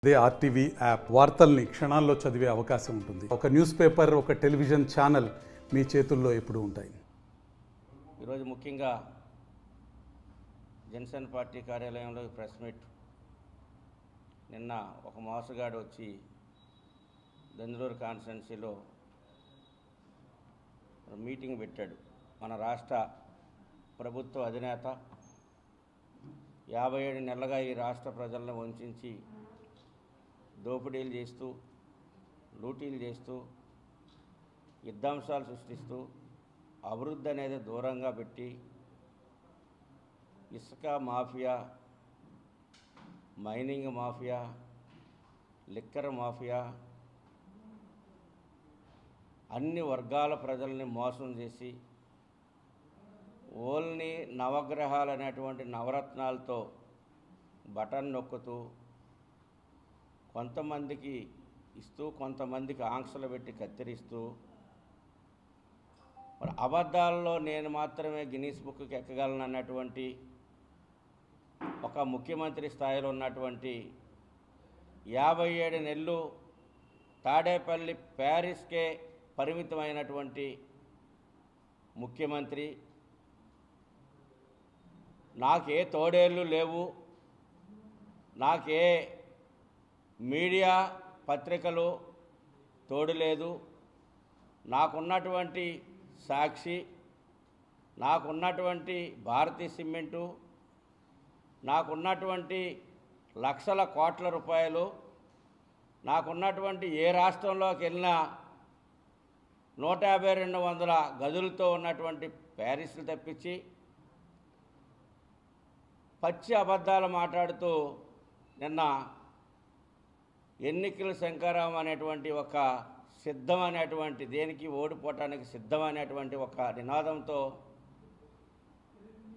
అదే RTV app వార్తల్ని క్షణాల్లో చదివే అవకాశం ఉంటుంది. ఒక న్యూస్ పేపర్, ఒక టెలివిజన్ ఛానల్ మీ చేతుల్లో ఎప్పుడూ ఉంటాయి. ఈరోజు ముఖ్యంగా జనసేన పార్టీ కార్యాలయంలో ప్రెస్ మీట్. నిన్న ఒక మోసగాడు వచ్చి దెందులూరు కాన్స్టిట్యున్సీలో మీటింగ్ పెట్టాడు. మన రాష్ట్ర ప్రభుత్వ అధినేత 57 నెలలుగా ఈ రాష్ట్ర ప్రజలను వంచి దోపిడీలు చేస్తూ, లూటీలు చేస్తూ, యుద్ధాంశాలు సృష్టిస్తూ, అభివృద్ధి అనేది దూరంగా పెట్టి ఇసుక mafia, mining mafia, liquor mafia, అన్ని వర్గాల ప్రజల్ని మోసం చేసి ఓల్ని నవగ్రహాలు అనేటువంటి నవరత్నాలతో బటన్ నొక్కుతూ కొంతమందికి ఇస్తూ కొంతమందికి ఆంక్షలు పెట్టి కత్తిరిస్తూ, మరి అబద్ధాల్లో నేను మాత్రమే గిన్నీస్ బుక్కి ఎక్కగలను అన్నటువంటి ఒక ముఖ్యమంత్రి స్థాయిలో ఉన్నటువంటి 57 నెలలు తాడేపల్లి ప్యారిస్కే పరిమితమైనటువంటి ముఖ్యమంత్రి, నాకే తోడేళ్ళు లేవు, నాకే మీడియా పత్రికలు తోడు లేదు, నాకున్నటువంటి సాక్షి, నాకున్నటువంటి భారతీయ సిమెంటు, నాకున్నటువంటి లక్షల కోట్ల రూపాయలు, నాకున్నటువంటి ఏ రాష్ట్రంలోకి వెళ్ళినా 150-200 గదులతో ఉన్నటువంటి ప్యారిస్లు తప్పించి పచ్చి అబద్ధాలు మాట్లాడుతూ నిన్న ఎన్నికల శంకరాం అనేటువంటి ఒక సిద్ధమనేటువంటి దేనికి ఓడిపోవటానికి సిద్ధమనేటువంటి ఒక నినాదంతో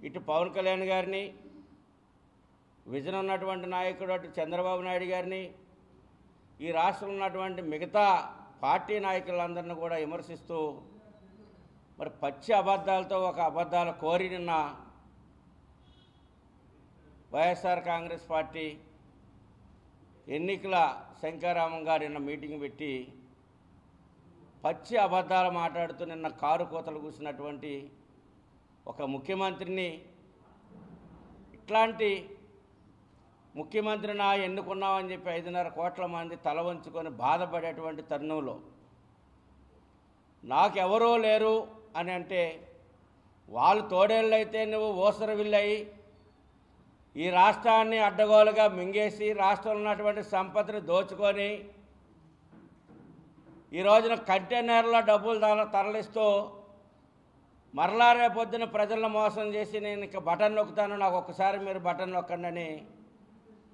ఇటు పవన్ కళ్యాణ్ గారిని, విజన్ ఉన్నటువంటి నాయకుడు అటు చంద్రబాబు నాయుడు గారిని, ఈ రాష్ట్రంలో ఉన్నటువంటి మిగతా పార్టీ నాయకులందరినీ కూడా విమర్శిస్తూ మరి పచ్చి అబద్ధాలతో ఒక అబద్ధాల కోరి నిన్న వైఎస్ఆర్ కాంగ్రెస్ పార్టీ ఎన్నికల శంకరామం గారు నిన్న మీటింగ్ పెట్టి పచ్చి అబద్ధాలు మాట్లాడుతూ నిన్న కారు కోతలు కూసినటువంటి ఒక ముఖ్యమంత్రిని, ఇట్లాంటి ముఖ్యమంత్రిని ఎన్నుకున్నామని చెప్పి 5.5 కోట్ల మంది తల వంచుకొని బాధపడేటువంటి తరుణంలో నాకెవరూ లేరు అని అంటే, వాళ్ళు తోడేళ్ళైతే నువ్వు ఓసరవిల్లయి ఈ రాష్ట్రాన్ని అడ్డగోలుగా మింగేసి రాష్ట్రంలో ఉన్నటువంటి సంపదను దోచుకొని ఈ రోజున కంటైనర్లో డబ్బులు తరలిస్తూ మరలా రేపొద్దున ప్రజలను మోసం చేసి నేను ఇక బటన్ నొక్కుతాను, నాకు ఒక్కసారి మీరు బటన్ నొక్కండి అని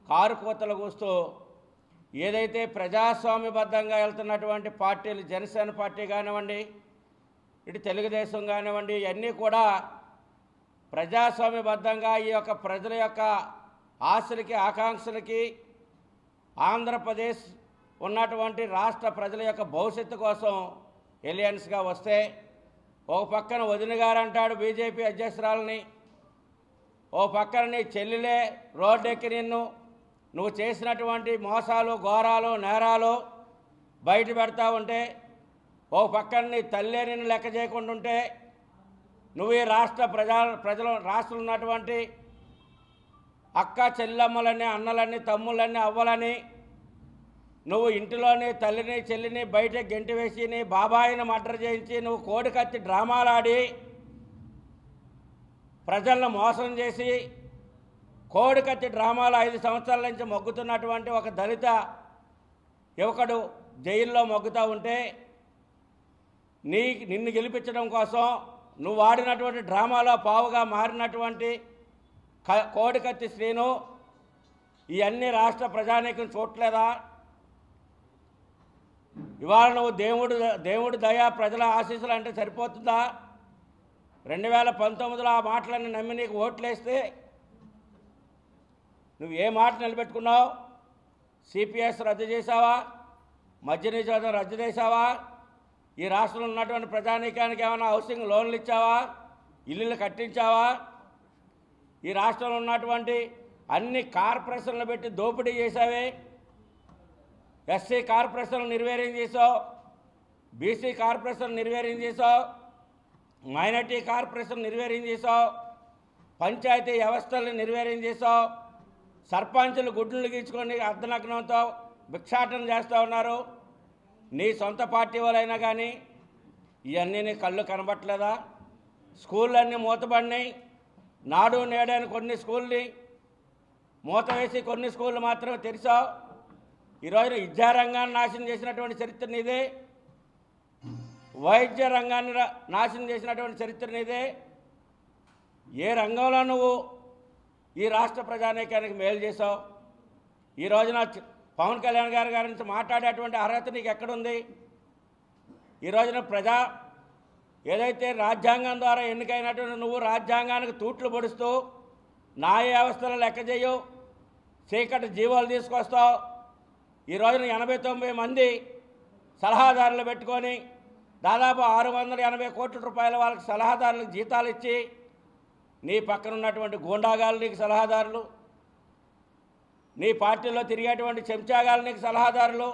కారు కోతలు కూస్తూ ఏదైతే ప్రజాస్వామ్యబద్ధంగా వెళ్తున్నటువంటి పార్టీలు, జనసేన పార్టీ కానివ్వండి, ఇటు తెలుగుదేశం కానివ్వండి, ఇవన్నీ కూడా ప్రజాస్వామ్యబద్ధంగా ఈ యొక్క ప్రజల యొక్క ఆశలకి, ఆకాంక్షలకి, ఆంధ్రప్రదేశ్ ఉన్నటువంటి రాష్ట్ర ప్రజల యొక్క భవిష్యత్తు కోసం ఎలియన్స్గా వస్తే, ఒక పక్కన వదిన గారు అంటాడు బీజేపీ అధ్యక్షురాలని, ఓ పక్కన నీ చెల్లెలే రోడ్డెక్కి నువ్వు చేసినటువంటి మోసాలు, ఘోరాలు, నేరాలు బయట పెడతా ఉంటే, ఓ పక్కన నీ తల్లే నిన్ను లెక్క చేయకుండా ఉంటే, నువ్వు ఈ ప్రజలు రాష్ట్రంలో ఉన్నటువంటి అక్క చెల్లెమ్మలని, అన్నలని, తమ్ముళ్ళని, అవ్వలని నువ్వు ఇంటిలోని తల్లిని, చెల్లిని బయట గెంటి వేసి నీ బాబాయిని మర్డర్ చేయించి నువ్వు కోడికత్తి డ్రామాలాడి ప్రజలను మోసం చేసి కోడికత్తి డ్రామాలు 5 సంవత్సరాల నుంచి మొగ్గుతున్నటువంటి ఒక దళిత యువకుడు జైల్లో మొగ్గుతూ ఉంటే, నిన్ను గెలిపించడం కోసం నువ్వు ఆడినటువంటి డ్రామాలో పావుగా మారినటువంటి కోడికత్తి శ్రీను ఇవన్నీ రాష్ట్ర ప్రజానీకం చూడలేదా? ఇవాళ నువ్వు దేవుడు దయ, ప్రజల ఆశీస్సులు అంటే సరిపోతుందా? 2019లో ఆ మాటలన్నీ నమ్మి నీకు ఓట్లేస్తే నువ్వు ఏ మాట నిలబెట్టుకున్నావు? సిపిఎస్ రద్దు చేసావా? మద్య నిషేధం రద్దు చేసావా? ఈ రాష్ట్రంలో ఉన్నటువంటి ప్రజానీకానికి ఏమైనా హౌసింగ్ లోన్లు ఇచ్చావా? ఇల్లులు కట్టించావా? ఈ రాష్ట్రంలో ఉన్నటువంటి అన్ని కార్పొరేషన్లు పెట్టి దోపిడీ చేశావే. ఎస్సీ కార్పొరేషన్లు నిర్వీర్యం చేసావు, బీసీ కార్పొరేషన్ నిర్వీర్యం చేసావు, మైనార్టీ కార్పొరేషన్ నిర్వీర్యం చేసావు, పంచాయతీ వ్యవస్థల్ని నిర్వీర్యం చేసావు, సర్పంచులు గుడ్లు గీచుకొని అర్ధనగ్నంతో భిక్షాటన చేస్తూ ఉన్నారు. నీ సొంత పార్టీ వాళ్ళైనా కానీ ఇవన్నీ నీ కళ్ళు కనబట్టలేదా? స్కూళ్ళన్నీ మూతపడినాయి. నాడు నేడని కొన్ని స్కూల్ని మూత వేసి కొన్ని స్కూళ్ళు మాత్రమే తెరిచావు. ఈరోజు విద్యారంగాన్ని నాశనం చేసినటువంటి చరిత్ర నీదే, వైద్య రంగాన్ని నాశనం చేసినటువంటి చరిత్ర నీదే. ఏ రంగంలో నువ్వు ఈ రాష్ట్ర ప్రజానీకానికి మేలు చేసావు? ఈ రోజున పవన్ కళ్యాణ్ గారి గురించి మాట్లాడేటువంటి అర్హత నీకు ఎక్కడుంది? ఈ రోజున ఏదైతే రాజ్యాంగం ద్వారా ఎన్నికైనటువంటి నువ్వు రాజ్యాంగానికి తూట్లు పొడుస్తూ న్యాయ వ్యవస్థలు లెక్క చేయవు, చీకటి జీవాలు తీసుకొస్తావు. ఈ రోజున 89 మంది సలహాదారులు పెట్టుకొని దాదాపు 680 కోట్ల రూపాయల వాళ్ళకి సలహాదారులకు జీతాలు ఇచ్చి నీ పక్కన ఉన్నటువంటి గూండాగాలు నీకు సలహాదారులు, నీ పార్టీలో తిరిగేటువంటి చెంచాగాలు నీకు సలహాదారులు.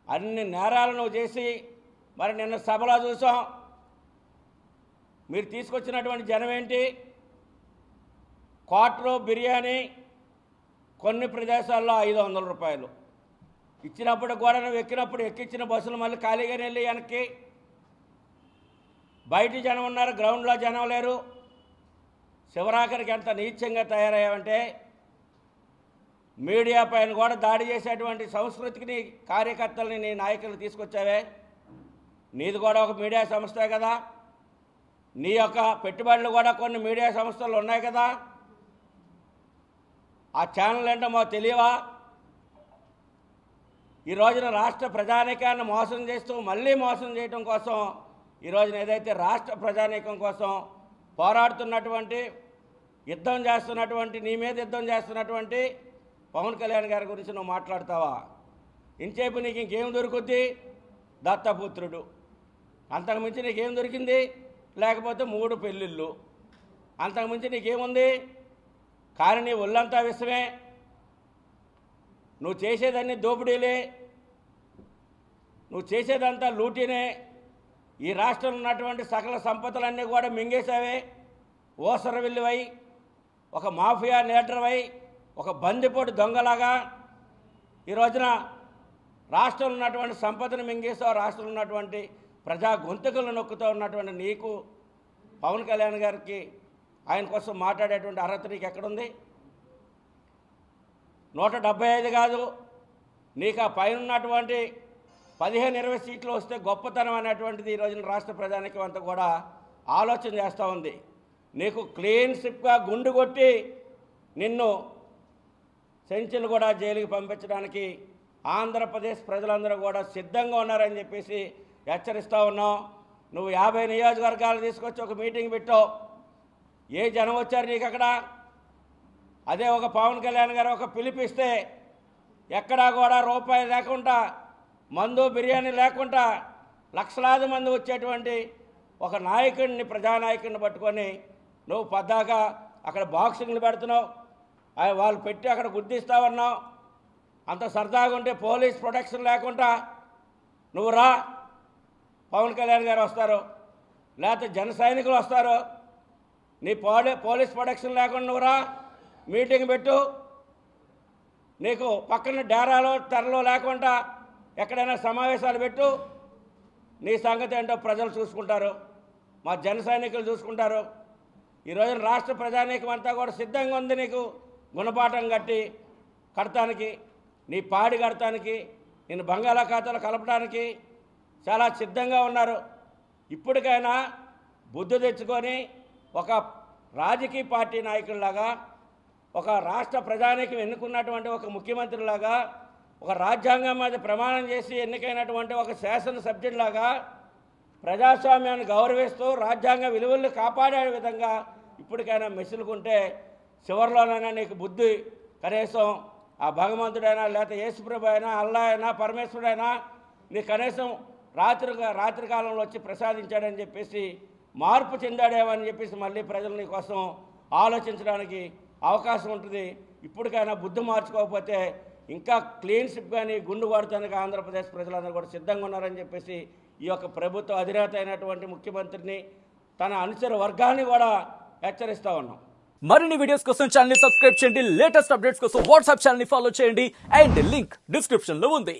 అన్ని నేరాలు నువ్వు చేసి మరి నిన్న సభలో చూసాం. మీరు తీసుకొచ్చినటువంటి జనం ఏంటి? క్వార్టర్ బిర్యానీ కొన్ని ప్రదేశాల్లో 500 రూపాయలు ఇచ్చినప్పుడు కూడా నువ్వు ఎక్కినప్పుడు ఎక్కించిన బస్సులు మళ్ళీ ఖాళీగానే వెళ్ళి వెనక్కి. బయట జనం ఉన్నారు, గ్రౌండ్లో జనం లేరు. శివరాఖరికి ఎంత నీచంగా తయారయ్యావంటే మీడియా పైన కూడా దాడి చేసేటువంటి సంస్కృతికి నీ కార్యకర్తలని నీ నాయకులు తీసుకొచ్చావే. నీది కూడా ఒక మీడియా సంస్థే కదా, నీ యొక్క పెట్టుబడులు కూడా కొన్ని మీడియా సంస్థలు ఉన్నాయి కదా. ఆ ఛానల్ ఏంటో మాకు తెలియవా? ఈ రోజున రాష్ట్ర ప్రజానీకాన్ని మోసం చేస్తూ మళ్ళీ మోసం చేయడం కోసం ఈ రోజున ఏదైతే రాష్ట్ర ప్రజానీకం కోసం పోరాడుతున్నటువంటి యుద్ధం చేస్తున్నటువంటి నీ మీద యుద్ధం చేస్తున్నటువంటి పవన్ కళ్యాణ్ గారి గురించి నువ్వు మాట్లాడతావా? ఇంచేపు నీకు ఇంకేం దొరుకుద్ది? దత్తపుత్రుడు, అంతకుమించి నీకేం దొరికింది? లేకపోతే 3 పెళ్ళిళ్ళు, అంతకుమించి నీకేముంది? కానీ నీ ఒళ్ళంతా విషమే, నువ్వు చేసేదన్నీ దోపిడీలే, నువ్వు చేసేదంతా లూటీనే. ఈ రాష్ట్రంలో ఉన్నటువంటి సకల సంపదలన్నీ కూడా మింగేశావే. ఓసరవిల్లివై, ఒక మాఫియా లీడర్వై, ఒక బందిపోటు దొంగలాగా ఈ రోజున రాష్ట్రంలో ఉన్నటువంటి సంపదను మింగేసావు. రాష్ట్రంలో ఉన్నటువంటి ప్రజా గొంతుకలు నొక్కుతూ ఉన్నటువంటి నీకు పవన్ కళ్యాణ్ గారికి ఆయన కోసం మాట్లాడేటువంటి అర్హత నీకు ఎక్కడుంది? 175 కాదు, నీకు ఆ పైన ఉన్నటువంటి 15-20 సీట్లు వస్తే గొప్పతనం అనేటువంటిది ఈ రోజున రాష్ట్ర ప్రజానీకం అంతా కూడా ఆలోచన చేస్తూ ఉంది. నీకు క్లీన్ స్లిప్గా గుండు కొట్టి నిన్ను సెంచులు కూడా జైలుకి పంపించడానికి ఆంధ్రప్రదేశ్ ప్రజలందరూ కూడా సిద్ధంగా ఉన్నారని చెప్పేసి హెచ్చరిస్తూ ఉన్నాం. నువ్వు 50 నియోజకవర్గాలు తీసుకొచ్చి ఒక మీటింగ్ పెట్టావు. ఏ జనం వచ్చారు నీకు అక్కడ? అదే ఒక పవన్ కళ్యాణ్ గారు ఒక పిలిపిస్తే ఎక్కడా కూడా రూపాయి లేకుండా, మందు బిర్యానీ లేకుండా లక్షలాది మంది వచ్చేటువంటి ఒక నాయకుడిని, ప్రజానాయకుడిని పట్టుకొని నువ్వు పద్దాకా అక్కడ బాక్సింగ్లు పెడుతున్నావు. వాళ్ళు పెట్టి అక్కడ గుర్తిస్తావన్నావు. అంత సరదాగా ఉంటే పోలీస్ ప్రొటెక్షన్ లేకుండా నువ్వు రా, పవన్ కళ్యాణ్ గారు వస్తారు, లేకపోతే జన సైనికులు వస్తారు. నీ పోలీస్ ప్రొటెక్షన్ లేకుండా నువ్వు రా, మీటింగ్ పెట్టు. నీకు పక్కన డేరాలో తెరలో లేకుండా ఎక్కడైనా సమావేశాలు పెట్టు. నీ సంగతి ఏంటో ప్రజలు చూసుకుంటారు, మా జన సైనికులు చూసుకుంటారు. ఈరోజు రాష్ట్ర ప్రజానీకం అంతా కూడా సిద్ధంగా ఉంది నీకు గుణపాఠం కడటానికి, నీ పాడి కడటానికి, నేను బంగాళాఖాతాలు కలపడానికి చాలా సిద్ధంగా ఉన్నారు. ఇప్పటికైనా బుద్ధి తెచ్చుకొని ఒక రాజకీయ పార్టీ నాయకుల్లాగా, ఒక రాష్ట్ర ప్రజానీకం ఎన్నుకున్నటువంటి ఒక ముఖ్యమంత్రిలాగా, ఒక రాజ్యాంగం మీద ప్రమాణం చేసి ఎన్నికైనటువంటి ఒక శాసనసభ్యుడిలాగా ప్రజాస్వామ్యాన్ని గౌరవిస్తూ రాజ్యాంగ విలువలను కాపాడే విధంగా ఇప్పటికైనా మెసులుకుంటే చివరిలోనైనా నీకు బుద్ధి కనీసం ఆ భగవంతుడైనా, లేకపోతే యేసుప్రభు అయినా, అల్లా అయినా, పరమేశ్వరుడైనా నీకు కనీసం రాత్రి కాలంలో వచ్చి ప్రసాదించాడని చెప్పేసి మార్పు చెందాడేమని చెప్పేసి మళ్ళీ ప్రజలు నీ కోసం ఆలోచించడానికి అవకాశం ఉంటుంది. ఇప్పటికైనా బుద్ధి మార్చుకోకపోతే ఇంకా క్లీన్ షిప్ కానీ గుండు కొడతానికి ఆంధ్రప్రదేశ్ ప్రజలందరూ కూడా సిద్ధంగా ఉన్నారని చెప్పేసి ఈ యొక్క ప్రభుత్వ అధినేత అయినటువంటి ముఖ్యమంత్రిని తన అనుచర వర్గాన్ని కూడా హెచ్చరిస్తూ ఉన్నాం. మరిన్ని వీడియోస్ కోసం ఛానల్ ని సబ్స్క్రైబ్ చేయండి, లేటెస్ట్ అప్డేట్స్ కోసం వాట్సాప్ ఛానల్ ని ఫాలో చేయండి అండ్ లింక్ డిస్క్రిప్షన్ లో ఉంది.